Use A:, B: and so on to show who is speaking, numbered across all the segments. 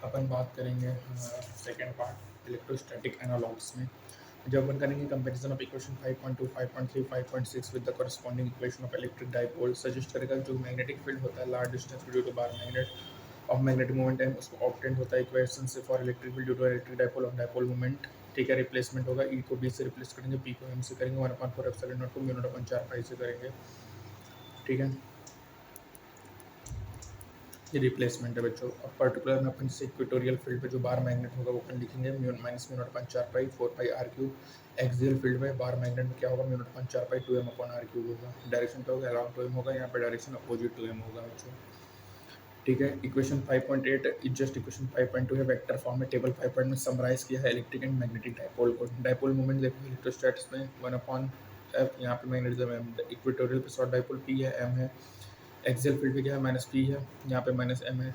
A: अपन बात करेंगे second part electrostatic analogues में। जब अपन करेंगे comparison of equation 5.2, 5.3, 5.6 with the corresponding equation of electric dipole, suggest करेगा जो मैग्नेटिक फील्ड होता है large distance due to bar magnet of magnetic moment time उसको ऑब्टेंड होता है इक्वेशन से for electric field due to electric dipole of dipole moment. ठीक है, रिप्लेसमेंट होगा ई को बी से रिप्लेस करेंगे, पी को एम से करेंगे, 1/4 एप्सिलॉन नॉट को म्यू नॉट अपन 4 पाई से करेंगे। ठीक है, ये रिप्लेसमेंट है बच्चों। अब पर्टिकुलर में अपन से इक्वेटोरियल फील्ड पे जो बार मैग्नेट होगा वो अपन लिखेंगे माइनस म्यू नॉट अपन 4 pi 4 pi r cube. Axial field में बार मैग्नेट में क्या होगा, म्यू नॉट अपन 4 पाई 2m अपन आर क्यूब होगा। डायरेक्शन क्या होगा, अराउंड 2m होगा, यहाँ पे डायरेक्शन अपोजिट 2m होगा बच्चों। ठीक है, इक्वेशन 5.8 जस्ट इक्वेशन 5.2 है, वेक्टर फॉर्म में टेबल 5 में समराइज किया है इलेक्ट्रिक एंड मैग्नेटिक डाइपोल को। डाइपोल मोमेंट देखो इलेक्ट्रोस्टैटिक्स में 1/f, यहाँ पे मैग्नेटिज्म है, इक्वेटोरियल पे शॉर्ट डाइपोल p है, m है। एक्सियल फील्ड पे क्या है, -p है, यहाँ पे -m है।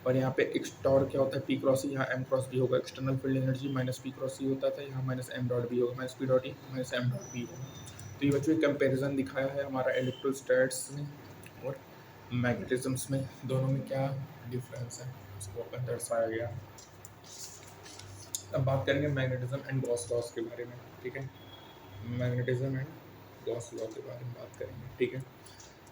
A: और यहाँ पे एक टॉर्क क्या होता है, p क्रॉस ई, यहाँ m क्रॉस b होगा। External field energy -p cross E होता था, यहाँ -m डॉट b होगा, -p dot E -m dot b होगा। तो ये बच्चों कंपेरिजन दिखाया है हमारा इलेक्ट्रोस्टैट्स में और मैग्नेटिज्म्स में, दोनों में क्या डिफरेंस है उसको अपन दर्शाया गया। अब बात करेंगे मैग्नेटिज्म एंड गॉस लॉस के बारे में। ठीक है, मैग्नेटिज्म एंड गॉस लॉ के बारे में बात करेंगे। ठीक है,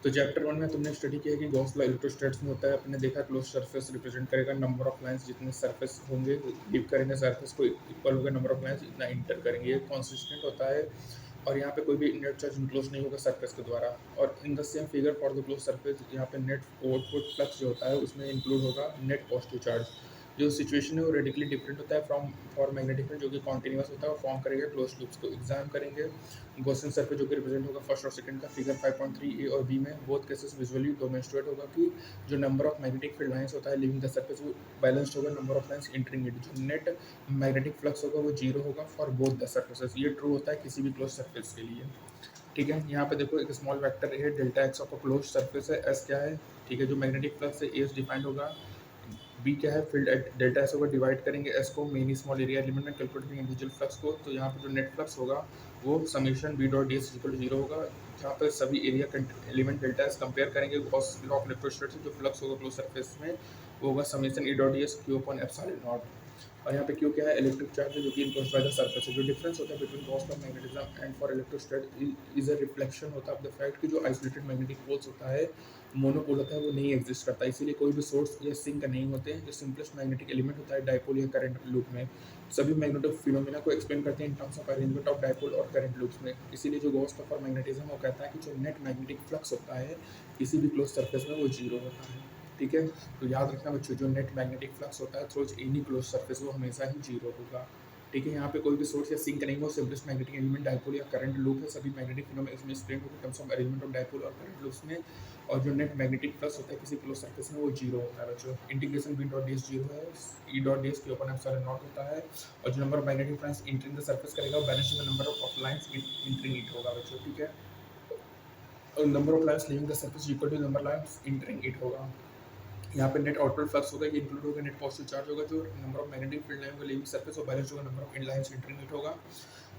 A: तो चैप्टर 1 में तुमने स्टडी किया कि गॉस लॉ इलेक्ट्रोस्टैट्स में होता है। अपने देखा क्लोज सरफेस रिप्रेजेंट करेगा नंबर ऑफ लाइंस, जितने सरफेस होंगे गिव करेंगे सरफेस को इक्वल होगा नंबर ऑफ लाइंस, इतना इंटर करेंगे, ये कॉन्सिस्टेंट होता है। और यहाँ पे कोई भी नेट चार्ज इनक्लोज नहीं होगा सरफेस के द्वारा। और in the same figure for the close surface, यहाँ पे नेट आउटपुट फ्लक्स जो होता है उसमें इंक्लूड होगा नेट पॉजिटिव चार्ज। जो सिचुएशन है वो रेडिकली डिफरेंट होता है फ्रॉम फॉर मैग्नेटिक फील्ड, जो कि कॉन्टिन्यूस होता है और फॉर्म करेगा क्लोज लूप्स को। एग्जाम करेंगे गॉसियन सरफेस जो कि रिप्रेजेंट होगा फर्स्ट और सेकंड का फिगर 5.3 ए और बी में। बोथ केसेस विजुअली डेमोंस्ट्रेट होगा कि जो number of magnetic field lines होता है लिविंग द सरफेस वो बैलेंस्ड होगा number of lines entering it. जो नेट मैग्नेटिक फ्लक्स होगा वो जीरो होगा फॉर बोथ द सर्फेसेस। ये ट्रू होता है किसी भी क्लोज सरफेस के लिए। ठीक है, यहाँ पे देखो एक स्मॉल वेक्टर है delta x of a close surface है, एस क्या है। ठीक है, जो मैग्नेटिक फ्लक्स है एस डिफाइंड होगा, बी क्या है फील्ड एट डेल्टा एस होगा, डिवाइड करेंगे एस को मेनी स्मॉल एरिया एलिमेंट में, कैलकुलेट करेंगे इंडिविजुअल फ्लक्स को। तो यहाँ पे जो नेट फ्लक्स होगा वो summation B dot d s equal to 0 होगा, जहाँ पे सभी area element delta S compare करेंगे गॉस लॉ ऑफ इलेक्ट्रोस्टैटिक्स से। जो फ्लक्स होगा क्लोज सरफेस में वो होगा summation E dot d S Q upon epsilon not. और यहाँ पे क्यू क्या है, इलेक्ट्रिक चार्ज है जो कि इनक्लोज्ड बाय द सरफेस है। जो डिफरेंस होता है between Gauss law of magnetism and for electrostatics is a reflection होता है ऑफ द फैक्ट कि जो आइसोलेटेड मैग्नेटिक पोल्स होता है, मोनोपोल होता है, वो नहीं एग्जिस्ट करता। इसीलिए कोई भी सोर्स या सिंक नहीं होते हैं। जो सिंपलेस्ट मैग्नेटिक एलिमेंट होता है डाइपोल या करंट लूप में, सभी मैग्नेटिक फिनोमेना को एक्सप्लेन करते हैं in terms of arrangement of dipole और करंट लूप्स में। इसीलिए जो गॉस लॉ फॉर मैग्नेटिज्म वो कहता है कि जो नेट मैग्नेटिक फ्लक्स होता है किसी भी क्लोज सरफेस में वो जीरो होता है। ठीक है, तो याद रखना बच्चों, जो नेट मैग्नेटिक फ्लक्स होता है थ्रू एनी क्लोज सरफेस वो हमेशा ही जीरो होगा। ठीक है, यहाँ पे कोई भी सोर्स या सिंक नहीं हो, सिंपलेस्ट मैग्नेटिक एलिमेंट डाइपोल या करंट लूप है। सभी मैग्नेटिक फिनोमेना इसमें एक्सप्लेन होगा terms of arrangement of dipole और करंट लूप्स में। और जो नेट मैग्नेटिक फ्लक्स होता है किसी क्लोज सरफेस में वो जीरो होता है बच्चों। Integration B dot d s zero है, E dot d s q upon epsilon naught होता है। और जो number of magnetic lines entering the surface करेगा वो balance the number of lines entering it होगा बच्चों। ठीक है, और number of lines leaving the surface equal to number lines entering it होगा। यहाँ पे नेट आउटवर्ड फ्लक्स होगा, ये इंक्लूड होगा नेट पॉजिटिव चार्ज होगा। जो number of magnetic field line होगा लिविंग सरफेस और बैलेंस होगा नंबर ऑफ इनलाइंस इंटरिंग इट होगा।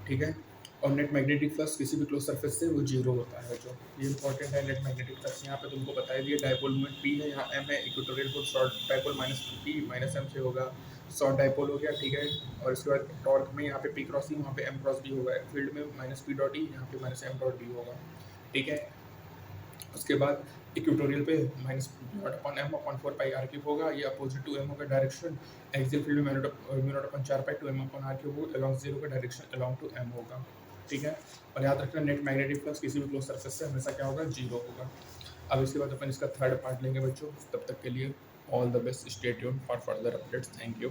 A: ठीक है, और नेट मैग्नेटिक फ्लक्स किसी भी क्लोज सरफेस से वो जीरो होता है। जो ये इंपॉर्टेंट है नेट मैग्नेटिक फ्लक्स। यहाँ पे तुमको बताया दिया डाइपोल मोमेंट पी है, यहाँ एम है, इक्वेटोरियल को short dipole minus p minus m से होगा, शॉर्ट डाइपोल हो गया। ठीक है, और इसके बाद टॉर्क में यहाँ पे पी क्रॉस ई, वहाँ पे एम क्रॉस बी होगा। फील्ड में माइनस पी डॉट ई, यहाँ पे माइनस एम डॉट बी होगा। ठीक है, उसके बाद इक्वेटोरियल पे minus mu upon m upon 4 pi r cube होगा, ये अपोजिट टू एम होगा डायरेक्शन। एक्सियल फील्ड में mu naught upon 4 pi 2 m upon r cube होगा, अलोंग जीरो का डायरेक्शन अलोंग टू एम होगा। ठीक है, और याद रखना नेट मैग्नेटिक फ्लक्स किसी भी क्लोज सरफेस से हमेशा क्या होगा, जीरो होगा। अब इसके बाद अपन इसका थर्ड पार्ट लेंगे बच्चों। तब तक के लिए all the best, stay tuned for further updates. Thank you.